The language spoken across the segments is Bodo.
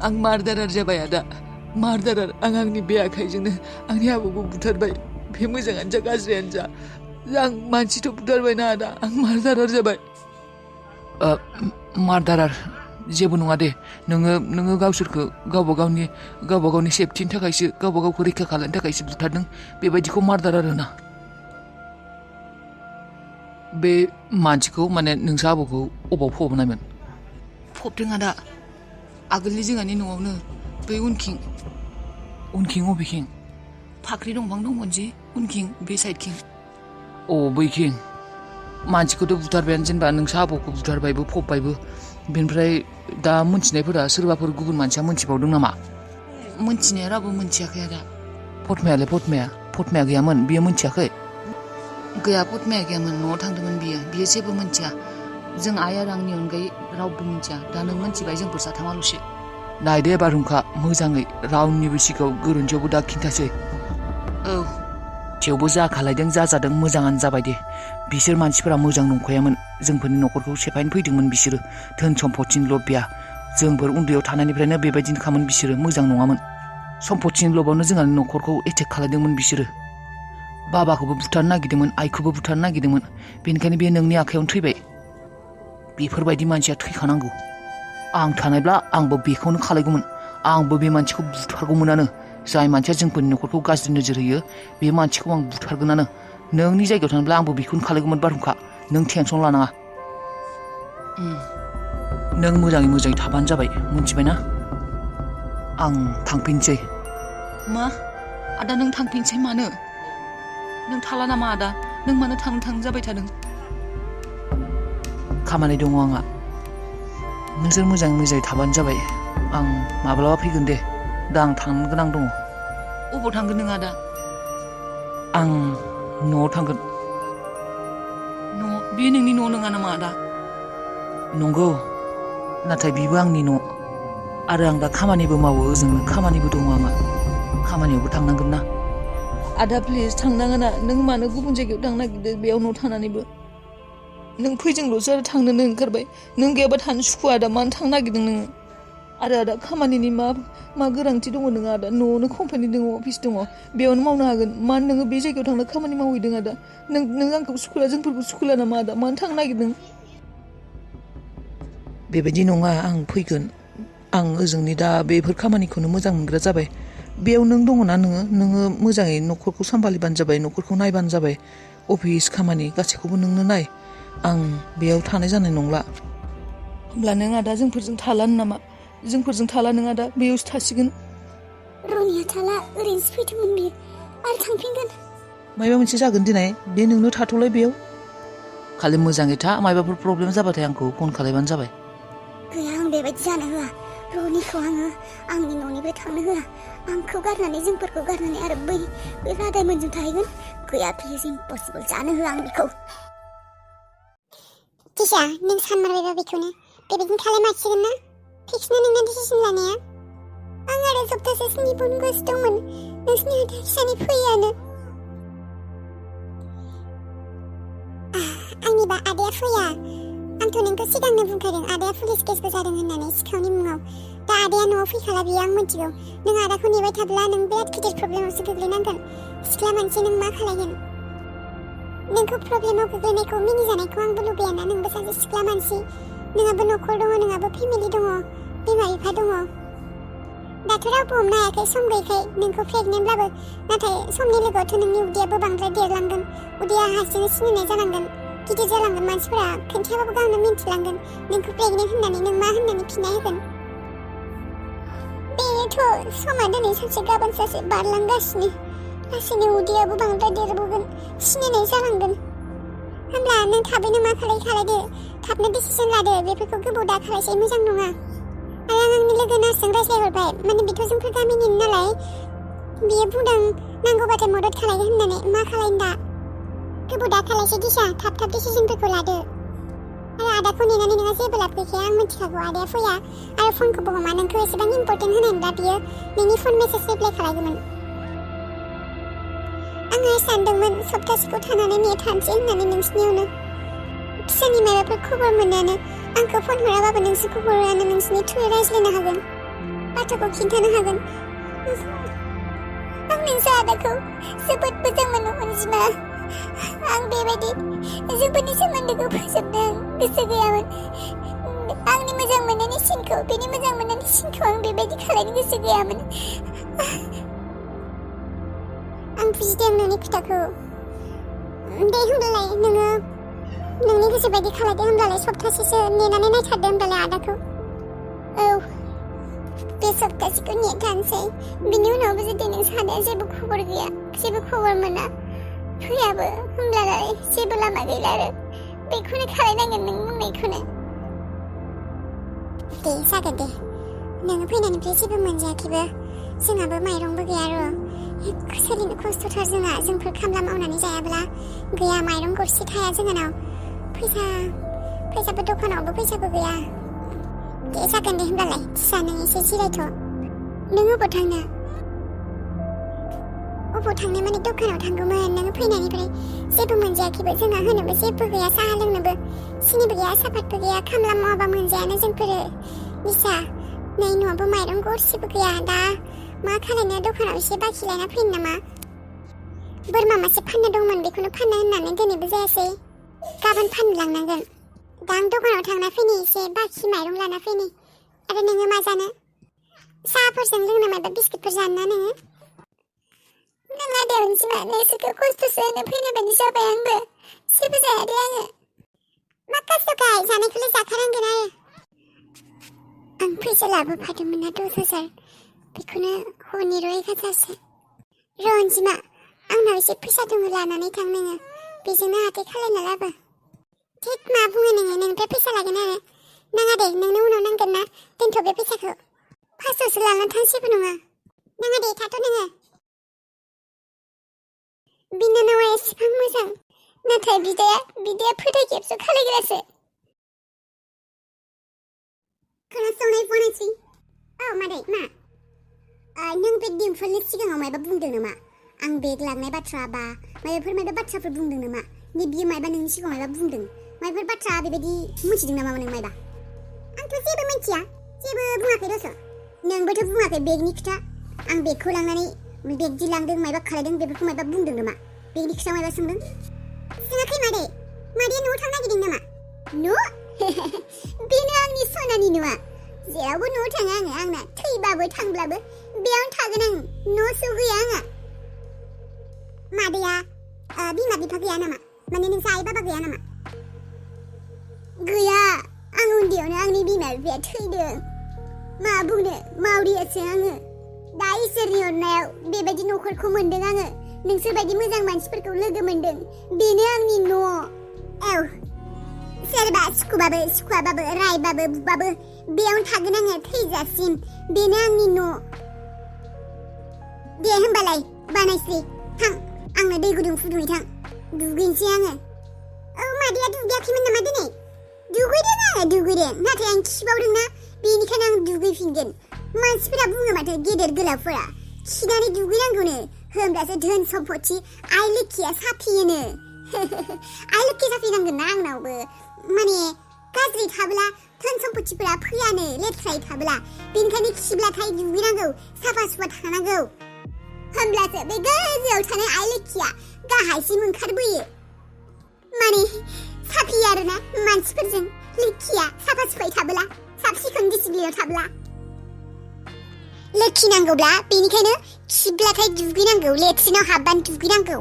आं मार्डारार जाबाय आदा मार्डारार आं आंनि बे आखाइजोंनो आंनि आबौखौ बुथारबाय बे मोजाङानो जा गाज्रियानो जा आं मानसिथ' बुथारबायना आदा आं मार्डारार जाबाय मार्डारार जेबो नङा दे नोङो गावसोरखौ गावबा गावनि सेफटिनि थाखायसो गावबा गावखौ रैखा खालामनो थाखायसो बुथारदों बेबायदिखौ मार्डारार होना बे मानसिखौ माने नोंसा आबौखौ अबाव फबनायमोन फबदों आदा आगोलनि जोंहानि न'आवनो बै उनखिं अबेखिं फाख्रि दंफां दंमोन जे उनखिं बे साइडखिं बैखिं मानसिखौथ' बुथारबायानो जेनेबा नोंसा आबौखौ बुथारबायबो फबबायबो बेनिफ्राय दा मोनथिनायफोरा सोरबाफोर गुबुन मानसिया मोनथिबावदों नामा मोनथिनाया रावबो मोनथियाखै आदा फटमाया गैयामोन बियो मोनथियाखै गैया फटमाया गैयामोन न'आव थांदोंमोन बियो जेबो मोनथिया जों आइ आरो आंनि अनगायै रावबो मोनथिया दा नों मोनथिबाय जोंफोर साथामाल'सो नायदे बारहुंखा मोजाङै रावनिबो सिगाङाव गोरोन्थियावबो दा खिन्थासै थेवबो जा खालायदों जा जादों मोजाङानो जाबाय दे बिसोर मानसिफोरा मोजां नंखायामोन जोंफोरनि न'खरखौ सेफायनो फैदोंमोन बिसोरो धोन सम्पतिनि लबिया जोंफोर उन्दैयाव थानायनिफ्रायनो बेबायदिनो खामोन बिसोरो मोजां नङामोन सम्पतिनि लबावनो जोंहानि न'खरखौ एटेक खालायदोंमोन बिसोरो बाबाखौबो बुथारनो नागिरदोंमोन आइखौबो बुथारनो नागिरदोंमोन बेनिखायनो बे नोंनि आखायावनो थैबाय बेफोरबायदि मानसिया थैखानांगौ आं थानायब्ला आंबो बेखौनो खालायगौमोन आंबो बे मानसिखौ बुथारगौमोनानो जाय मानसिया जोंफोरनि न'खरखौ गाज्रि नोजोर होयो बे मानसिखौ आं बुथारगोनानो नोंनि जायगायाव थानोब्ला आंबो बेखौनो खालायगौमोन बारहुंखा नों टेनसन लानाङा नों मोजाङै थाबानो जाबाय मोनथिबायना आं थांफिनसै मा आदा नों थांफिनसै मानो नों थाला नामा आदा नों मानो थांनो जाबाय थादों खामानि दङ आंहा नोंसोर मोजाङै थाबानो जाबाय आं माब्लाबा फैगोन दे दा आं थांनो गोनां दङ अबाव थांगोन नों आदा आं न'आव थांगोन बे नोंनि न' नङा नामा आदा नंगौ नाथाय बेबो आंनि न' आरो आं दा खामानिबो मावो ओजोंनो खामानिबो दङ आंहा खामानियावबो थांनांगोन ना आदा प्लिज थांनाङा नों मानो गुबुन जायगायाव थांनो नागिरदों बेयाव न' थानानैबो नों फैजोंल'सो आरो थांनोनो ओंखारबाय नों गैयाबा थानो सुखुवा आदा मानो थांनो नागिरदों नोङो आरो आदा खामानिनि मा गोनांथि दङ नोङो आदा न'आवनो कम्पानि दङ अफिस दङ बेयावनो मावनो हागोन मानो नोङो बे जायगायाव थांनो खामानि मावहैदों आदा नों आंखौ सुखुला जोंफोरखौ सुखुला नामा आदा मानो थांनो नागिरदों बेबायदि नङा आं फैगोन आं ओजोंनि दा बेफोर खामानिखौनो मोजां मोनग्रा जाबाय बेयाव नों दङना नोङो मोजाङै न'खरखौ सामलायबानो जाबाय न'खरखौ नायबानो जाबाय अफिस खामानि गासैखौबो नोंनो नाय आं बेयाव थानाय जानाय नंला होमब्ला नों आदा जोंफोरजों थालानो नामा जोंफोरजों थाला नों आदा बेयावसो थासिगोन रनिया थाला ओरैनोसो फैदोंमोन बियो आरो थांफिनगोन मायबा मोनसे जागोन दिनै बे नोंनो थाथ'लाय बेयाव खालि मोजाङै था मायबाफोर प्रब्लेम जाबाथाय आंखौ फन खालायबानो जाबाय गैया आं बेबायदि जानो होआ रनिखौ आङो आंनि न'निफ्राय थांनो होआ आंखौ गारनानै जोंफोरखौ गारनानै आरो बै रादायमोनजों थाहैगोन गैया प्लिज इम्पसिबल जानो होआ आं बेखौ दिशा नों सानमारबायबा बेखौनो बेबायदिनो खालामसिगोन ना फिक्सना नोंना डिसिसन लानाया आं आरो सप्तासेसोनि बुंगासिनो दंमोन नोंसिनि आदा फिसानि फैयानो आंनिबा आदाया फैया आंथ' नोंखौ सिगांनो बुंखादों आदाया पुलिस केसबो जादों होननानै सिखावनि मुङाव दा आदाया न'आव फैखाला बियो आं मिथिगौ नों आदाखौ नेबाय थाब्ला नों बिराद गिदिर प्रब्लेमावसो गोग्लैनांगोन सिख्ला मानसि नों मा खालायगोन नोंखौ प्रब्लेमाव गोग्लैनायखौ मिनिजानायखौ आंबो लुबैयाना नोंबो सासे सिख्ला मानसि नोंहाबो न'खर दङ नोंहाबो फेमिलि दङ बिमा बिफा दङ दाथ' रावबो हमनो हायाखै सम गैखाय नोंखौ प्रेगनेन्टब्लाबो नाथाय समनि लोगोआवथ' नोंनि उदैयाबो बांद्राय देरलांगोन उदैया हारसिंनो सिनायनाय जालांगोन गिदिर जालांगोन मानसिफोरा खोन्थायाबाबो गावनो मिन्थिलांगोन नोंखौ प्रेगनेन्ट होननानै नों मा होननानै फिननाय होगोन बेयोथ' समा दिनै सानसे गाबोन सानसे बारलांगासिनो लासैनो उदैयाबो बांद्राय देरबोगोन सिनायनाय जालांगोन होमब्ला नों थाबैनो मा खालायदो थाबनो डिसिसन लादो बेफोरखौ गोबाव दा खालायसै मोजां नङा आरो आं आंनि लोगो नार्सजों रायज्लायहरबाय माने बेथ' जोंफोर गामिनिनो नालाय बियो बुंदों नांगौबाथाय मदद खालायगोन होननानै मा खालायनो दा गोबाव दा खालायसै दिशा थाब डिसिसनफोरखौ लादो आरो आदाखौ नेनानै नोंहा जेबो लाब गैखाया आं मिथिखागौ आदाया फैया आरो फनखौबो हमा नोंखौ एसेबां इम्पर्टेन्ट होनायमोनब्ला बियो नोंनि फन मेसेज रिप्लाय खालायगौमोन आङो सानदोंमोन सप्तासेखौ थानानै थानोसै होननानै नोंसिनियावनो फिसानि माबाफोर खबर मोनानो आंखौ फन हराबाबो नोंसोरखौ हरानो नोंसिनि थ्रुयै रायज्लायनो हागोन बाथ्राखौ खिन्थानो हागोन। आं नोंसो आदाखौ जोबोद मोजां मोनो अनजिमा। आं बेबायदि जोंफोरनि सोमोन्दोखौ फोजोबनो गोसो गैयामोन। आंनि मोजां मोननायनि सिनखौ बेनि मोजां मोननायनि सिनखौ आं बेबायदि खालायनो गोसो गैयामोन। आं बुजिदों नोंनि खोथाखौ। दे होमब्लालाय नोङो नोंनि गोसो बायदि खालायदो। होमब्लालाय सप्तासेसो नेनानै नायथारदो होमब्लालाय आदाखौ। औ, बे सप्तासेखौ नेथारनोसै। बिनि उनावबो जुदि नों सानैया जेबो खबर गैया, जेबो खबर मोना, फैयाबो, होमब्लालाय जेबो लामा गैला आरो बेखौनो खालायनांगोन नों बुंनायखौनो। दे जागोन दे। नोङो फैनायनिफ्राय जेबो मोनजायाखैबो, जोंहाबो माइरंबो गैया र'। सोलिनो खस्थ'थार जोंहा। जोंफोर खामला मावनानै जायाब्ला गैया, माइरं गरसे थाया जोंहानाव। फैसाबो दखानावबो फैसाबो गैया। दे जागोन दे होमब्लालाय थिसा, नों एसे जिरायथ'। नों अबाव थांनो? अबाव थांनो माने दखानाव थांगौमोन। नोङो फैनायनिफ्राय जेबो मोनजायाखैबो, जोंहा होनोबो जेबो गैया, साहा लोंनोबो सिनिबो गैया, सापातबो गैया। खामला मावाबा मोनजायानो जोंफोरो। निसा, नै न'आवबो माइरं गरसेबो गैया। दा मा खालायनो, दखानाव एसे बाखि लायना फैनो नामा? बोरमा मासे फाननो दंमोन, बेखौनो फाननो होननानै दिनैबो जायासै। गाबोन फाननो लांनांगोन। दा आं दखानाव थांना फैनि, एसे बाखि माइरं लाना फैनि। आरो नोङो मा जानो? साहाफोरजों लोंनो माबा बिस्कुटफोर जानो ना नोङो? नङा दे अनजिमा, नोंसोरखौ खस्थ'सो होनो फैनाय बायदि जाबाय आंबो। जेबो जाया दे आङो। मा खस्थ'खाय, जानायखौलाय जाखानांगोन आरो। आं फैसा लाबोफादोंमोन ना 10,000, बेखौनो हरनि र' 1,000सो। र' अनजिमा, आंनाव एसे फैसा दङ, लानानै थां नोङो। बेजोंनो हाथाय खालायना लाबो। थिग मा बुङो नोङो? नोंनिफ्राय फैसा लागोन आरो? नाङा दे, नोंनो उनाव नांगोन ना। दोनथ' बे फैसाखौ। 500सो लानानै थां, जेबो नङा। नाङा दे, थाथ' नोङो। बिनानावा एसेबां मोजां, नाथाय बिदाया फोथाय खेबस' खालायग्रासो। खोनासंनाय बनायसै। औ मादै, मा? नों बे दिम्पलनि सिगाङाव मायबा बुंदों नामा? आं बेग लांनाय बाथ्रा बा मायबा बाथ्राफोर बुंदों नामा? बियो मायबा नोंनि सिगाङाव मायबा बुंदों? मायबाफोर बाथ्रा बेबायदि मिथिदों नामा नों मायबा? आंथ' जेबो मिथिया, जेबो बुङाखै दस'। नोंबोथ' बुङाखै बेगनि खोथा। आं बेगखौ लांनानै बेगदि लांदों, मायबा खालायदों, बेफोरखौ मायबा बुंदों नामा? बेगनि खोथा मायबा सोंदों? सोङाखै मादै। मादैया न'आव थांनो नागिरदों नामा? न'? बेनो आंनि सनानि न'आ। जेरावबो न'आव थाङा आङो। आंना थैबाबो थांब्लाबो बेयावनो थागोन आं। न'सो गैया आंहा। मादैया बिमा बिफा गैया नामा? माने नोंसा आइ बाबा गैया नामा? गैया। आं उन्दैयावनो आंनि बिमा बिफाया थैदों। मा बुंनो, मावरियासो आङो। दा इसोरनि अननायाव बेबायदि न'खरखौ मोनदों आङो। नोंसोर बायदि मोजां मानसिफोरखौ लोगो मोनदों। बेनो आंनि न'। औ, सोरबा सुखुवाबाबो रायबाबो बुबाबो बेयावनो थागोन आङो थैजासिम। बेनो आंनि न'। दे होमबालाय बानायसै, थां। आंनो दै गुदुं फुदुंहै, थां। दुगैनोसै आङो। औ, मादैया दुगैयाखैमोन नामा दिनै? दुगैदों आङो, दुगैदों। नाथाय आं खिबावदोंना, बेनिखायनो आं दुगैफिनगोन। मानसिफोरा बुङो माथो, गेदेर गोलावफोरा खिनानै दुगैनांगौनो, होमब्लासो धोन सम्पति आइ लोखिया साफियोनो। आइ लोखि साफिनांगोन ना आंनावबो। माने गाज्रि थाब्ला धोन सम्पतिफोरा फैयानो, लेथ्रायै थाब्ला। बेनिखायनो खिब्लाथाय दुगैनांगौ, साफा सुफा थानांगौ। होमब्लासो बे गोजौआव थानाय आइ लोखिया गाहायसिम ओंखारबोयो। माने साफियो आरोना मानसिफोरजों लोखिया साफा सुफायै थाब्ला, साब सिखोन डिसिप्लिनाव थाब्ला। लोखि नांगौब्ला बेनिखायनो खिब्लाथाय दुगैनांगौ, लेट्रिनाव हाबबानो दुगैनांगौ।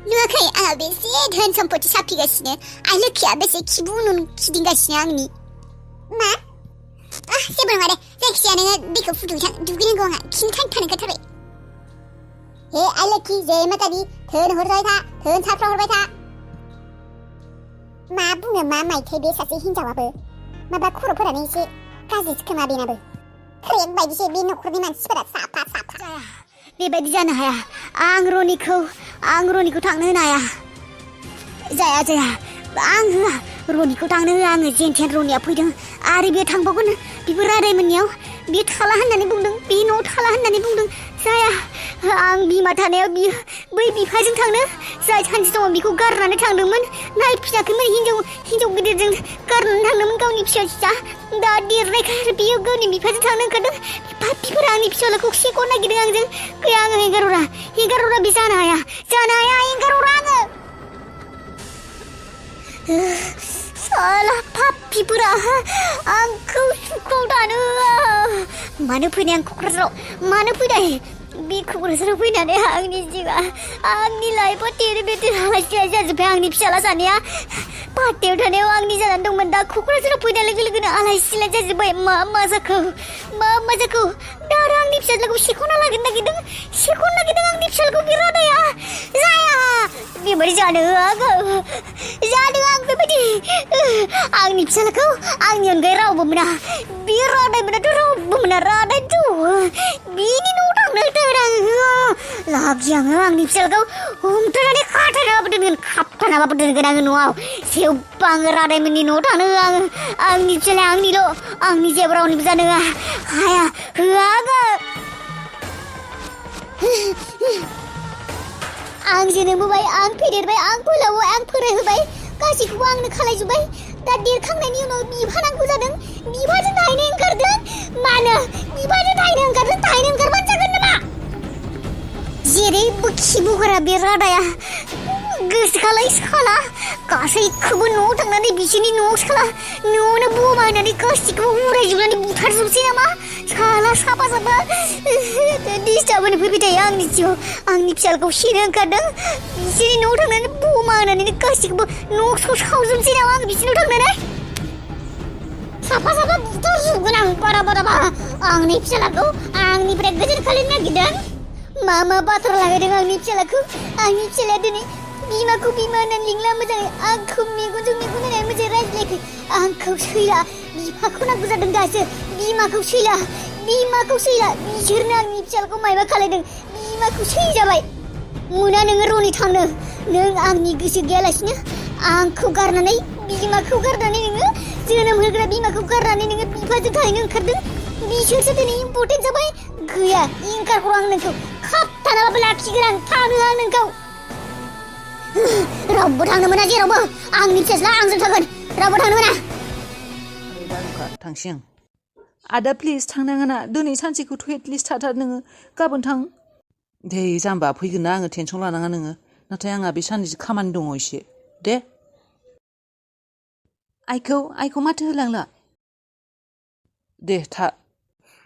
नुवाखै आंहा बेसे धोन सम्पति साफिगासिनो? आइ लोखिया बेसे खिबु उन खिदिंगासिनो आंनि। मा? जेबो नङा दे, जायखिजाया नोङो दैखौ फुदुंबाय थां। दुगैनांगौ आंहा, खिनो थानो ओंखारथारबाय। हे आइ लोखि, जय मातानि, धोन हरबाय था, धोन साफ्रा हरबाय था। मा बुङो मा मायथाय बे सासे हिनजावाबो? माबा खर'फोरानो एसे गाज्रिसो खोमा बेनाबो। क्रेक बायदिसो बे न'खरनि मानसिफोरा साफा। जाया, बेबायदि जानो हाया। आं रनिखौ थांनो होनो हाया। जाया, आं होआ। रनिखौ थांनो होआ आङो जेनथेन रनिया फैदों आरो बियो थांबावगोन बिबो रादायमोननियाव बियो थाला होननानै बुंदों बे न'आव थाला होननानै बुंदों जाया आं बिमा थानायाव बियो बै बिफाजों थांनो जाय सानसे दङ बिखौ गारनानै थांदोंमोन नायफिनाखैमोन हिनजाव गिदिरजों गारनानै थांदोंमोन गावनि फिसा दा देरनायखाय आरो बियो गावनि बिफाजों थांनो ओंखारदों बिफोरा आंनि फिसालाखौ सेख'नो नागिरदों आंजों गैया आङो हेंगारहरा बे जानो हाया हेंगारहरा आङो साला पापिफोरा आंखौ सुखुआव थानो मानो फैनाय आं क'क्राझाराव मानो फैनाय बे क'क्राझाराव फैनानै आंनि जिउआ आंनि लाइफआ तेरे बेटेर आलाय-सिलाय जाजोब्बाय आंनि फिसाला सानैया पार्टियाव थानायाव आंनि जानानै दंमोन दा क'क्राझाराव फैनाय लोगो लोगोनो आलाय-सिलाय जाजोब्बाय मा जाखो दा आरो आंनि फिसाज्लाखौ सेख'ना लागोन नागिरदों आंनि फिसाज्लाखौ बे रादाया जाया बेबायदि जानो जादों आं बेबायदि आंनि फिसाज्लाखौ आंनि अनगायै रावबो मोना बे रादाय मोनाथ' रावबो मोना रादायथ' बिनि न'आव थांनो लाखि आङो आंनि फिसाज्लाखौ हमथानानै खाबथानाबाबो दोनगोन आङो न'आव जेबो आङो रादायमोननि न'आव थानो होआ आंनि फिसाज्लाया आंनिल' आंनि जेबो रावनिबो जानो होआ आङो आं जोनोम होबाय आं फेदेरबाय आं फोलावबाय आं फरायहोबाय गासैखौबो आंनो खालायजोब्बाय दा देरखांनायनि उनाव बिफा नांगौ जादों बिफाजों थाहैनो ओंखारदों मानो बिफाजों थाहैनो ओंखारबानो जागोन नामा जेरैबो खिबुगोरा बे रादाया गोसोखालाय साला गासैखौबो न'आव थांनानै बिसोरनि न'आव साला न'आवनो बमा होनानै गासैखौबो उरायजोबनानै बुथारजोबसै नामा साला साफा डिस्टार्बनो फैबाय थायो आंनि जिउआव आंनि फिसालाखौ सेनो ओंखारदों बिसोरनि न'आव थांनानै बमा होनानै गासैखौबो न'खौ सावजोबसै नामा आं बिसोरनाव थांनानै साफा बुथारजोबगोन आं बारा आंनि फिसालाखौ आंनिफ्राय गोजान खालामनो नागिरदों मा बाथ्रा लागायदों आंनि फिसालाया दिनै बिमाखौ बिमा होननानै लिंला मोजाङै आंखौ मेगनजों मेगन होनानै मोजाङै रायज्लायाखै आंखौ सैला बिफाखौ नांगौ जादों दासो बिमाखौ सैला बिसोरनो आंनि फिसालाखौ मायबा खालायदों बिमाखौ सैजाबाय मोना नोङो रनि थांनो नों आंनि गोसो गैयालासिनो आंखौ गारनानै बिमाखौ गारनानै नोङो जोनोम होग्रा बिमाखौ गारनानै नोङो बिफाजों थाहैनो ओंखारदों बिसोरसो दिनै इम्परटेन्ट जाबाय गैया इंखारखौ आं नोंखौ खाबथानाबाबो लाखिगोन आं थानो आं नोंखौ रावबो थांनो मोना जेरावबो आंनि फिसाज्ला आंजों थागोन रावबो थांनो मोना थांसै आं आदा प्लिज थांनाङा ना दिनै सानसेखौथ' एटलिस्ट थाथार नोङो गाबोन थां दे जाम्बा फैगोन ना आङो टेनसन लानाङा नोङो नाथाय आंहा बे साननैसो खामानि दङ एसे दे आइखौ माथो होलांला दे था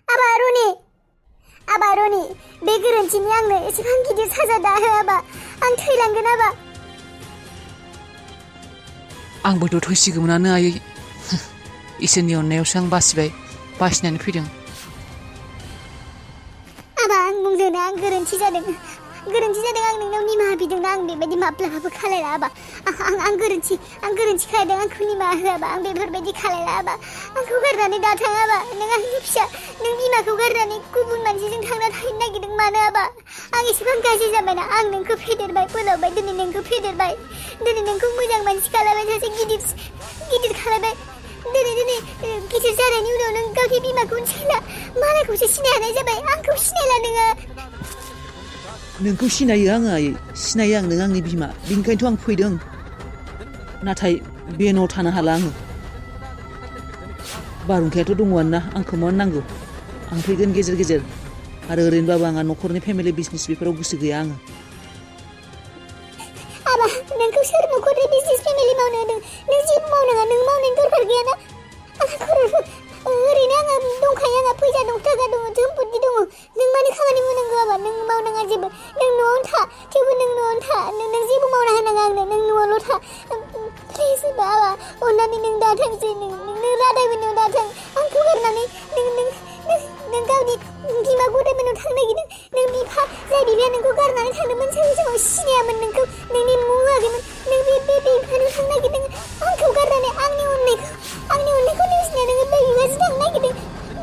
आबा रनि बे गोरोन्थिनि आंनो एसेबां गिदिर साजा दाहोआबा आं थैलांगोन आबा आंबोथ' थैसिगौमोनानो आयै इसोरनि अननायावसो आं बासिनानै फैदों आबा आं बुंदोंना आं गोरोन्थि जादों आं नोंनाव निमाहा बिदोंना आं बेबायदि माब्लाबाबो खालायला आबा आं गोरोन्थि खालायदों आंखौ निमाहा होआबा आं बेफोरबायदि खालायला आबा आंखौ गारनानै दा थाङाबा नों आंनि फिसा नों बिमाखौ गारनानै गुबुन मानसिजों थांना थाहैनो नागिरदों मानो आबा आं एसेबां गाज्रि जाबायना आं नोंखौ फेदेरबाय फोलावबाय दिनै नोंखौ फेदेरबाय दिनै नोंखौ मोजां मानसि खालामबाय सासे गिदिर खालामबाय दिनै गिदिर जानायनि उनाव नों गावनि बिमाखौ सिनायला मालायखौसो सिनाय हानाय जाबाय आंखौ सिनायला नोङो नोंखौ सिनायो आङो आयै सिनायो आं नों आंनि बिमा बेनिखायनोथ' आं फैदों नाथाय बे न'आव थानो हाला आङो बारहुंखायाथ' दङआनो आंखौ मा नांगौ आं फैगोन गेजेर आरो ओरैनोबाबो आंहा न'खरनि फेमिलि बिजनेस बेफोराव गोसो गैया आङो आबा नोंखौ सोर न'खरनि बिजनेस फेमिलि मावनो होदों नों जेबो मावनाङा नों मावनायनि दरखार गैयाना ओरैनो आंहा दंखायो आंहा फैसा दं थाखा दङ सम्पत्ति दङ नों मानो खामानि मावनांगौ आबा नों मावनाङा जेबो नों न'आवनो था थेवबो नों न'आवनो था नों जेबो मावना होनाङा आंनो नों न'आवल' था प्लिज आबा अननानै नों दा थांसै नों रादायमोननाव दा थां आंखौ गारनानै नों गावनि बिमा गदायमोननाव थांनो नागिरदों नों बिफा जाय बिफाया नोंखौ गारनानै थांदोंमोन सानसे समाव सिनायामोन नोंखौ नोंनि मुं होआखैमोन नों बे बिफानाव थांनो नागिरदों आंखौ गारनानै आंनि अननायखौ नेवसिनाया नोङो बे बिफाजों थांनो नागिरदों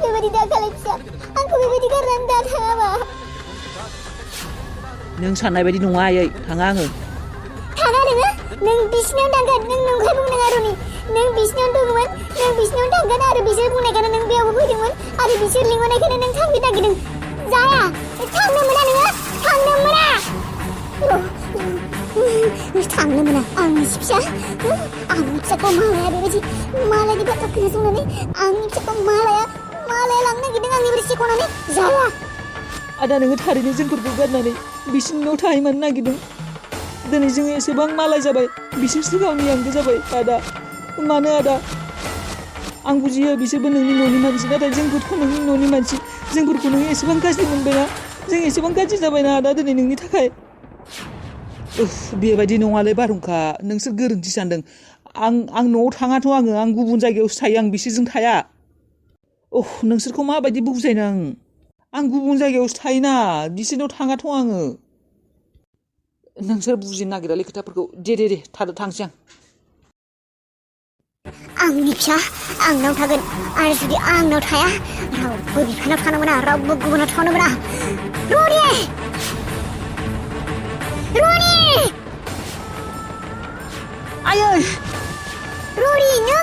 बेबायदि दा खालाय फिसा आंखौ बेबायदि गारनानै दा थाङाबा नों साननाय बायदि नङा आयै थाङा आङो थाङा नोङो नों बिसिनाव थांगोन नों नंखाय बुंनाङा रनि नों बिसिनावनो दङमोन नों बिसिनावनो थांगोन आरो बिसोर बुंनायखायनो नों बेयावबो फैदोंमोन आरो बिसोर लिंहरनायखायनो नों थांनो नागिरदों जाया थांनो मोना नोङो थांनो मोना थांनो मोना आंनि फिसा आंनि फिसाखौ मालाया बेबायदि मालायनि बाथ्रा खोनासंनानै आंनि फिसाखौ मालाया लांनो नागिरदों आंनिफ्राय सेख'नानै जाया आदा नोङो थारैनो जोंफोरखौ गारनानै बिसोरनि न'आव थाहैमानो नागिरदों दिनै जोङो एसेबां मालाय जाबाय बिसोरसो गावनि आंगो जाबाय आदा मानो आदा आं बुजियो बिसोरबो नोंनि न'नि मानसि नाथाय जोंफोरथ' नोंनि न'नि मानसि जोंफोरखौ नोङो एसेबां गाज्रि मोनबायना जों एसेबां गाज्रि जाबायना आदा दिनै नोंनि थाखाय बेबायदि नङालै बारहुंखा नोंसोर गोरोन्थि सानदों आं न'आव थाङाथ' आं गुबुन जायगायावसो थायो आं बिसोरजों थाया नोंसोरखौ माबायदि बुजायनो आं गुबुन जायगायावसो थायोना बिसोरनाव थाङाथ' आङो नोंसोर बुजिनो नागिरालै खोथाफोरखौ दे थांसै आंनि फिसा आंनाव थागोन आरो जुदि आंनाव थाया रावबो बिफानाव थानो मोना रावबो गुबुनाव थानो मोना र'नि आयै र'नि नो